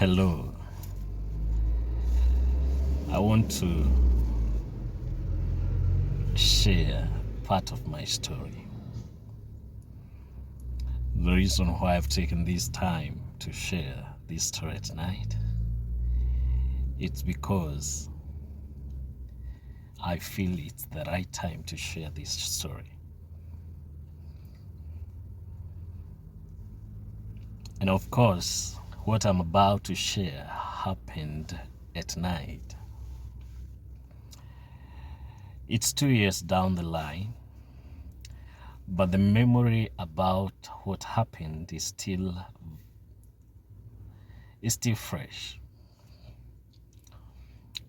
Hello. I want to share part of my story. The reason why I've taken this time to share this story tonight, it's because I feel it's the right time to share this story. And of course, what I'm about to share happened at night. It's 2 years down the line, but the memory about what happened is still fresh.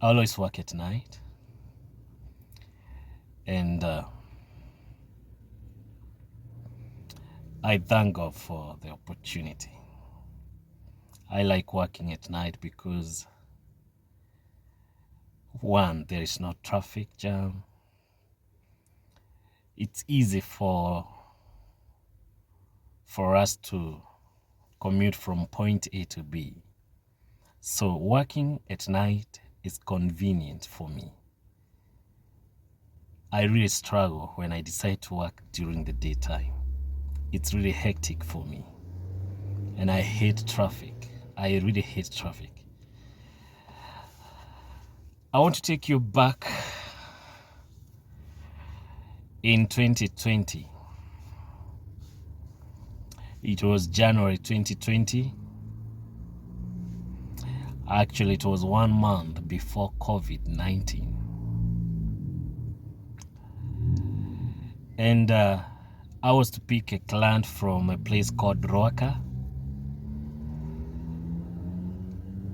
I always work at night, and I thank God for the opportunity. I like working at night because, one, there is no traffic jam. It's easy for us to commute from point A to B. So working at night is convenient for me. I really struggle when I decide to work during the daytime. It's really hectic for me. And I hate traffic. I really hate traffic. I want to take you back in 2020. It was January 2020. Actually, it was 1 month before COVID-19. And I was to pick a client from a place called Roaka.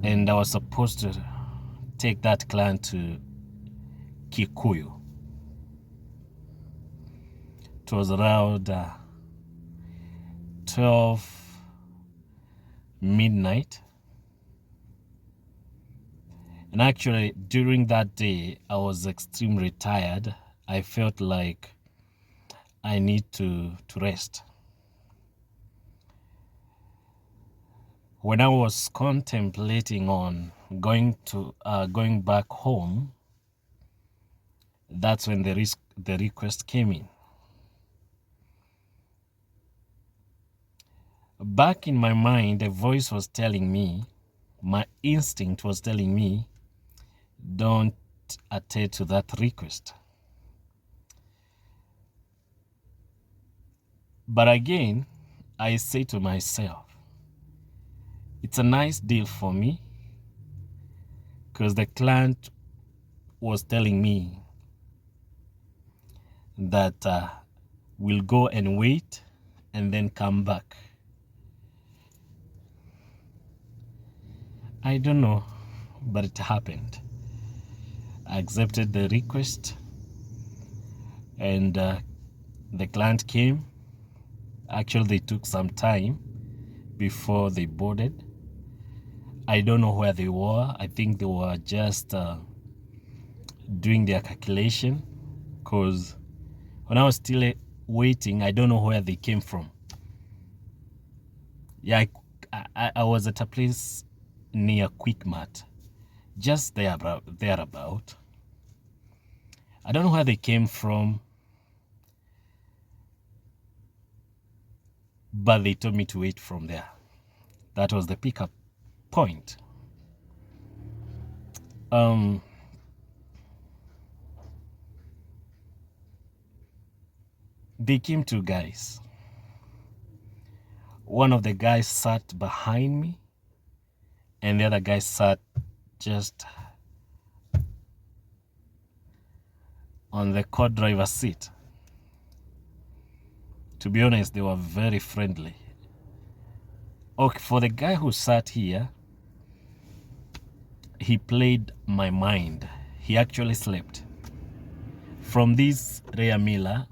And I was supposed to take that client to Kikuyu. It was around 12 midnight. And actually, during that day, I was extremely tired. I felt like I need to rest. When I was contemplating on going back home, that's when the request came in. Back in my mind, a voice was telling me, my instinct was telling me, don't attend to that request. But again, I say to myself, it's a nice deal for me, because the client was telling me that we'll go and wait and then come back. I don't know, but it happened. I accepted the request, and the client came. Actually, they took some time before they boarded. I don't know where they were. I think they were just doing their calculation, because when I was still waiting, I don't know where they came from. Yeah, I was at a place near Quickmart, just thereabout. I don't know where they came from, but they told me to wait from there. That was the pickup point. They came two guys. One of the guys sat behind me, and the other guy sat just on the co-driver seat. To be honest, they were very friendly. Okay, for the guy who sat here, he played my mind. He actually slept. From this rear mirror,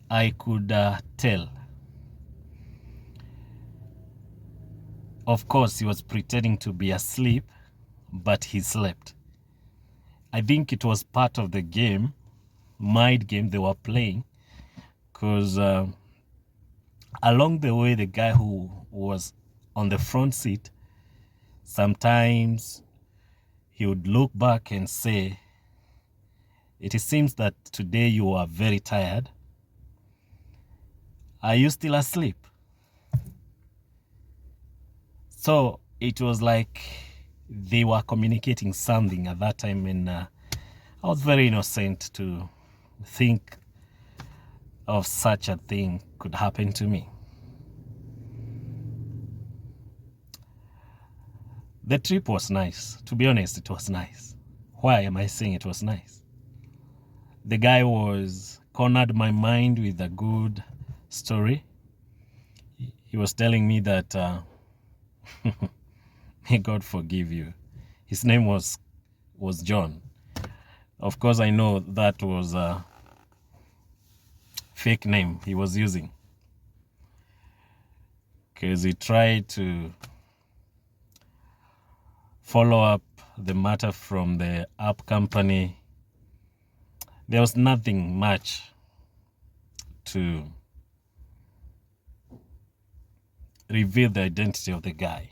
I could tell. Of course, he was pretending to be asleep, but he slept. I think it was part of the game, mind game they were playing, because along the way, the guy who was on the front seat, sometimes he would look back and say, "It seems that today you are very tired. Are you still asleep?" So it was like they were communicating something at that time, and I was very innocent to think of such a thing could happen to me. The trip was nice. To be honest, it was nice. Why am I saying it was nice? The guy cornered my mind with a good story. He was telling me that may God forgive you. His name was John. Of course, I know that was a fake name he was using, because he tried to follow up the matter from the app company. There was nothing much to reveal the identity of the guy.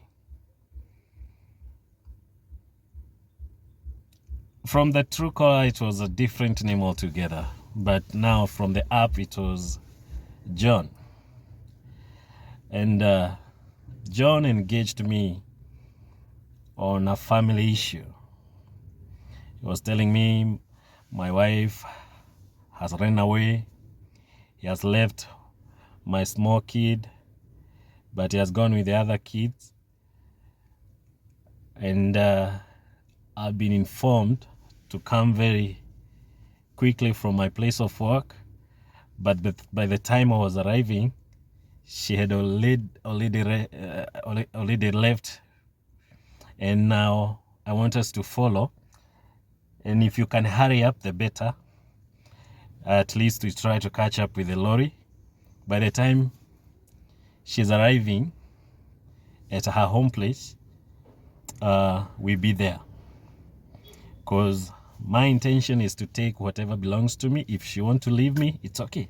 From the true caller, it was a different name altogether. But now from the app, it was John. And John engaged me on a family issue. He was telling me my wife has run away. He has left my small kid, but he has gone with the other kids. And I've been informed to come very quickly from my place of work. But by the time I was arriving, she had already left. And now I want us to follow. And if you can hurry up, the better. At least we try to catch up with the lorry. By the time she's arriving at her home place, we'll be there. Because my intention is to take whatever belongs to me. If she wants to leave me, it's okay.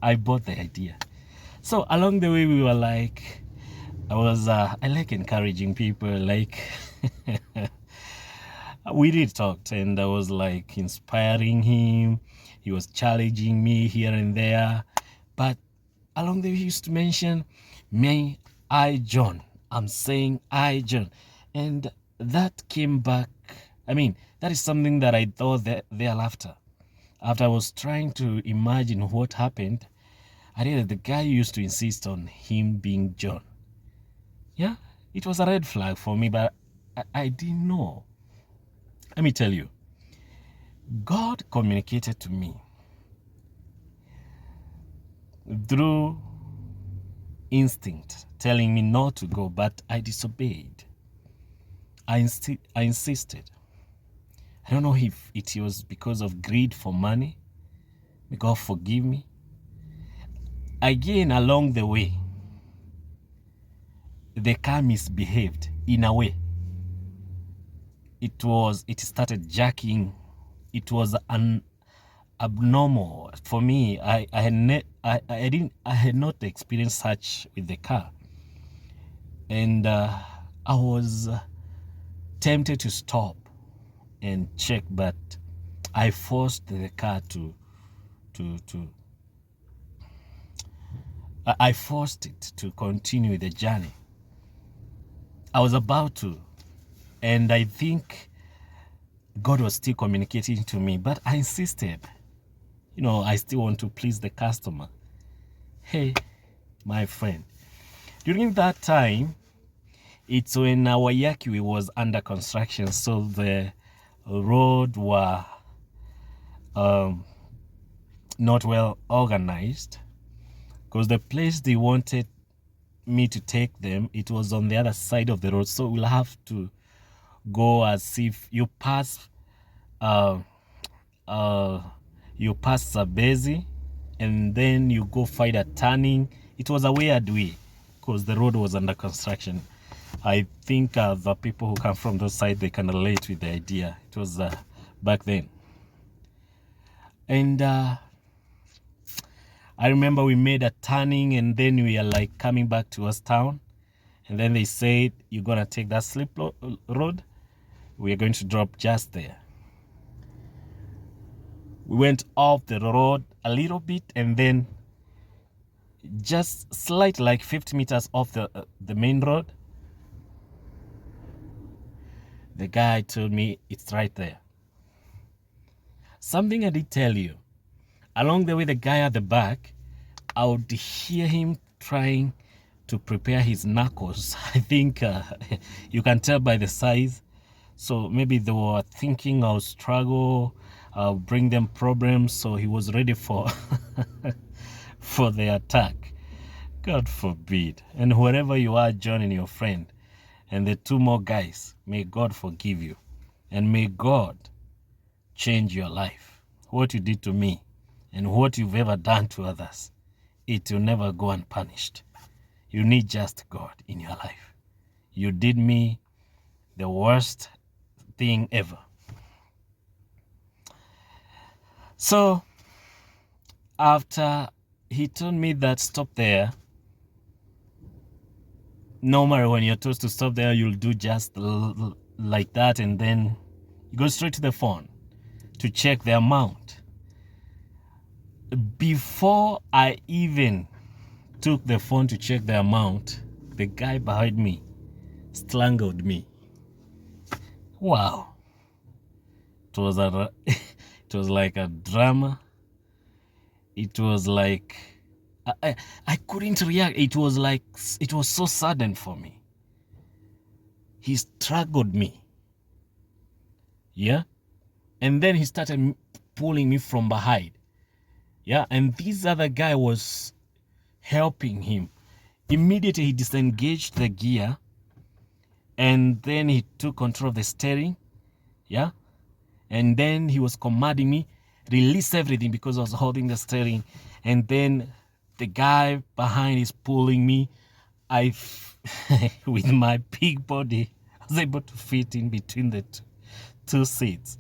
I bought the idea. So along the way, we were like, I like encouraging people. Like, we did talk, and I was like inspiring him. He was challenging me here and there. But along the way, he used to mention, "Me, I, John." I'm saying I, John. And that came back. I mean, that is something that I thought thereafter. After I was trying to imagine what happened, I realized the guy used to insist on him being John. Yeah, it was a red flag for me, but I didn't know. Let me tell you, God communicated to me through instinct, telling me not to go, but I disobeyed. I insisted. I don't know if it was because of greed for money. May God forgive me. Again, along the way, the car misbehaved in a way. It started jacking. It was an abnormal for me. I had not experienced such with the car, and I was tempted to stop and check, but I forced the car I forced it to continue the journey. I was about to, and I think God was still communicating to me, but I insisted. I still want to please the customer. Hey, my friend, during that time, it's when Waiaki was under construction, so the road were not well organized, because the place they wanted me to take them, it was on the other side of the road, so we'll have to go as if you pass Zabezi, and then you go find a turning. It was a weird way because the road was under construction. I think the people who come from those sides, they can relate with the idea. It was back then. And I remember we made a turning, and then we are like coming back towards town. And then they said, you're going to take that slip road. We're going to drop just there. We went off the road a little bit, and then just slightly, like 50 meters off the main road, the guy told me it's right there. Something I did tell you, along the way, the guy at the back, I would hear him trying to prepare his knuckles. I think you can tell by the size. So maybe they were thinking I'll struggle, I'll bring them problems. So he was ready for for the attack. God forbid. And wherever you are, John and your friend, and the two more guys, may God forgive you. And may God change your life. What you did to me and what you've ever done to others, it will never go unpunished. You need just God in your life. You did me the worst thing ever. So after he told me that stop there, normally when you're told to stop there, you'll do just like that, and then you go straight to the phone to check the amount. Before I even took the phone to check the amount, the guy behind me strangled me. Wow. It was it was like a drama. It was like I couldn't react. It was so sudden for me. He strangled me. Yeah? And then he started pulling me from behind. Yeah, and this other guy was helping him. Immediately he disengaged the gear, and then he took control of the steering. Yeah, and then he was commanding me, release everything, because I was holding the steering. And then the guy behind is pulling me. With my big body, I was able to fit in between the two seats.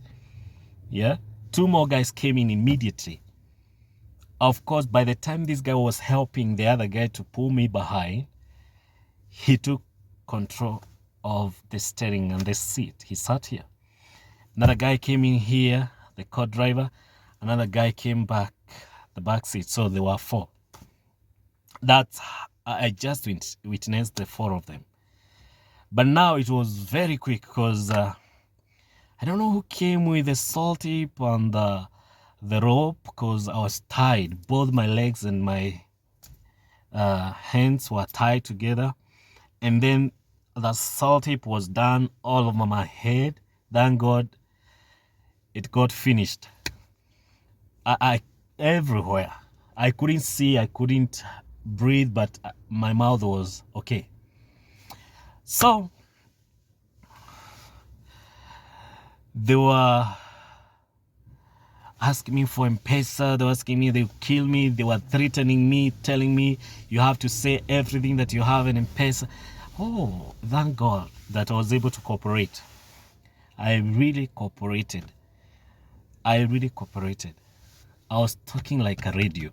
Yeah, two more guys came in immediately. Of course, by the time this guy was helping the other guy to pull me behind, he took control of the steering and the seat. He sat here. Another guy came in here, the co-driver. Another guy came back, the back seat. So there were four. I just witnessed the four of them. But now it was very quick, because I don't know who came with the salt tip on the rope, because I was tied. Both my legs and my hands were tied together. And then the salt tip was done all over my head. Thank God it got finished. I everywhere. I couldn't see, I couldn't breathe, but my mouth was okay. So they were asking me for M-Pesa. They were asking me they'll kill me. They were threatening me, telling me you have to say everything that you have in M-Pesa. Oh, thank God that I was able to cooperate. I really cooperated. I was talking like a radio.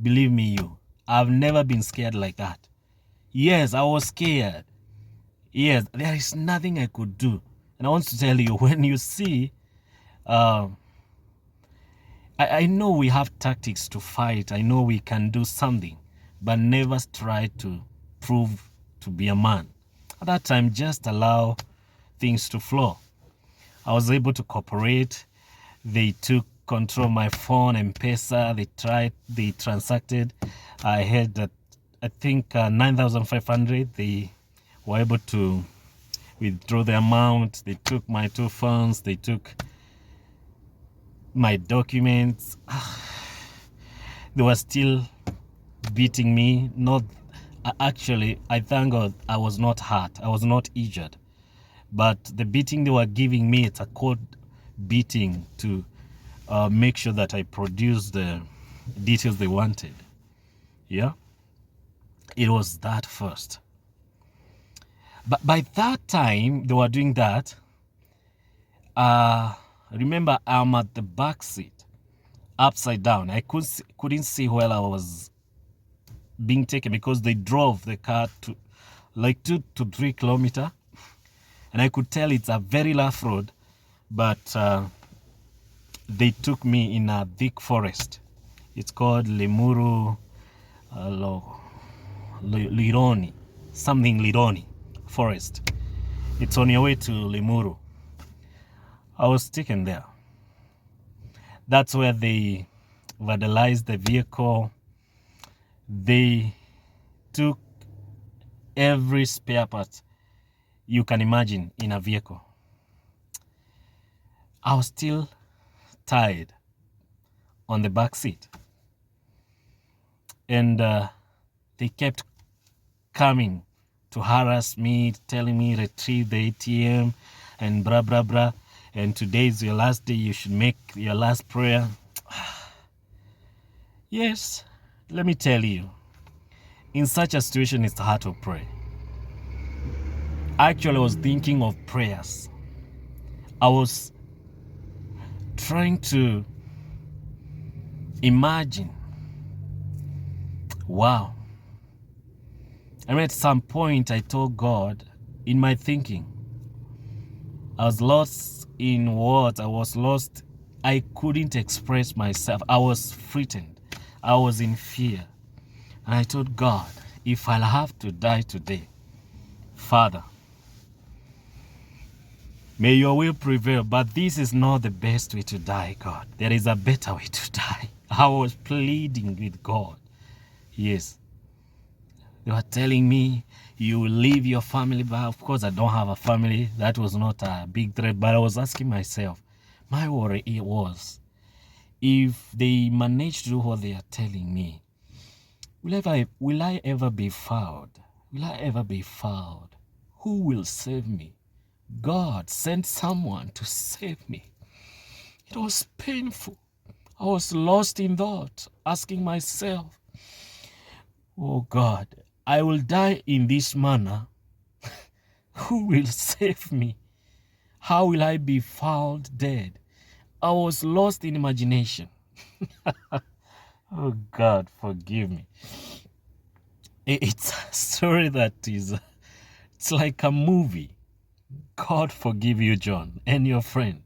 Believe me, I've never been scared like that. Yes, I was scared. Yes, there is nothing I could do. And I want to tell you, when you see, I know we have tactics to fight. I know we can do something, but never try to prove to be a man. At that time, just allow things to flow. I was able to cooperate. They took control of my phone, M-Pesa. They transacted. I had, I think, 9,500. They were able to withdraw the amount. They took my two phones. They took my documents. They were still beating me. Actually, I thank God I was not hurt. I was not injured. But the beating they were giving me, it's a code beating to make sure that I produce the details they wanted. Yeah, it was that first. But by that time they were doing that, remember, I'm at the back seat, upside down. I couldn't see where I was being taken, because they drove the car like 2 to 3 kilometers. And I could tell it's a very rough road, but they took me in a thick forest. It's called Lemuru Lironi, something Lironi forest. It's on your way to Lemuru. I was taken there. That's where they vandalized the vehicle. They took every spare part you can imagine in a vehicle. I was still tied on the back seat. And they kept coming to harass me, telling me retrieve the ATM and blah, blah, blah. And today is your last day. You should make your last prayer. Yes, let me tell you, in such a situation, it's hard to pray. Actually, I was thinking of prayers. I was trying to imagine. Wow. And at some point, I told God, in my thinking, I was lost in words. I was lost. I couldn't express myself. I was frightened. I was in fear. And I told God, if I'll have to die today, Father, may your will prevail. But this is not the best way to die, God. There is a better way to die. I was pleading with God. Yes. They were telling me, you will leave your family. But of course, I don't have a family. That was not a big threat. But I was asking myself, my worry was, if they manage to do what they are telling me, will I ever be found? Will I ever be found? Who will save me? God sent someone to save me. It was painful. I was lost in thought, asking myself, oh God, I will die in this manner. Who will save me? How will I be found dead? I was lost in imagination. Oh God, forgive me. It's a story that is, it's like a movie. God forgive you, John, and your friend.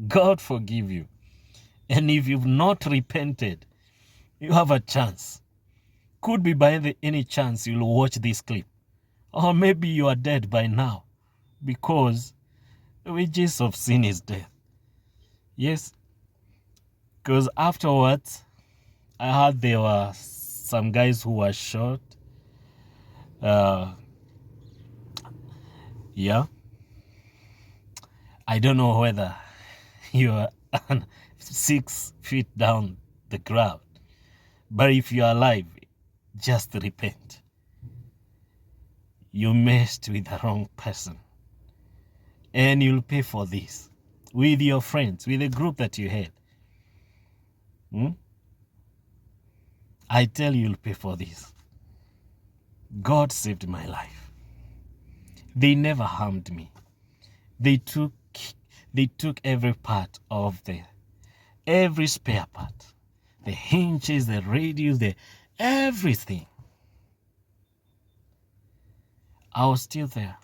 God forgive you. And if you've not repented, you have a chance. Could be by any chance you'll watch this clip. Or maybe you are dead by now, because the wages of sin is death. Yes, because afterwards, I heard there were some guys who were shot. Yeah. I don't know whether you are 6 feet down the ground, but if you are alive, just repent. You messed with the wrong person, and you'll pay for this with your friends, with the group that you had. I tell you, you'll pay for this. God saved my life. They never harmed me. They took every part of every spare part, the hinges, the radius, everything. I was still there.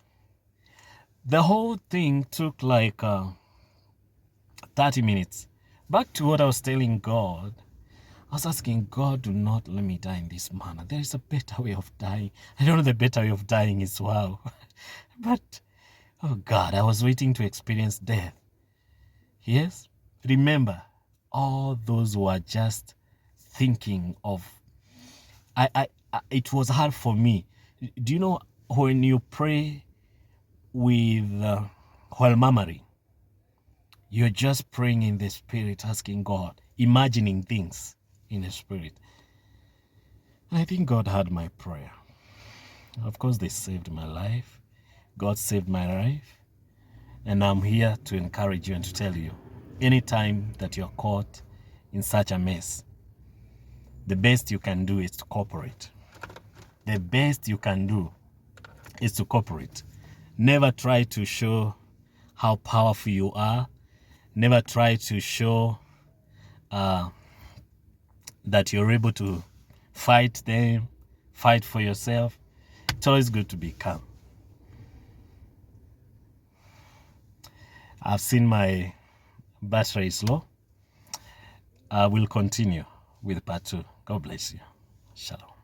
The whole thing took like 30 minutes. Back to what I was telling God. I was asking God, do not let me die in this manner. There is a better way of dying. I don't know the better way of dying is wow. But, oh God, I was waiting to experience death. Yes? Remember, all those who are just thinking of... it was hard for me. Do you know when you pray with while murmuring, you're just praying in the spirit, asking God, imagining things in the spirit. And I think God heard my prayer. Of course, they saved my life. God saved my life. And I'm here to encourage you and to tell you, anytime that you're caught in such a mess, the best you can do is to cooperate. The best you can do is to cooperate. Never try to show how powerful you are. Never try to show that you're able to fight them, fight for yourself. It's always good to be calm. I've seen my battery is low. I will continue with part 2. God bless you. Shalom.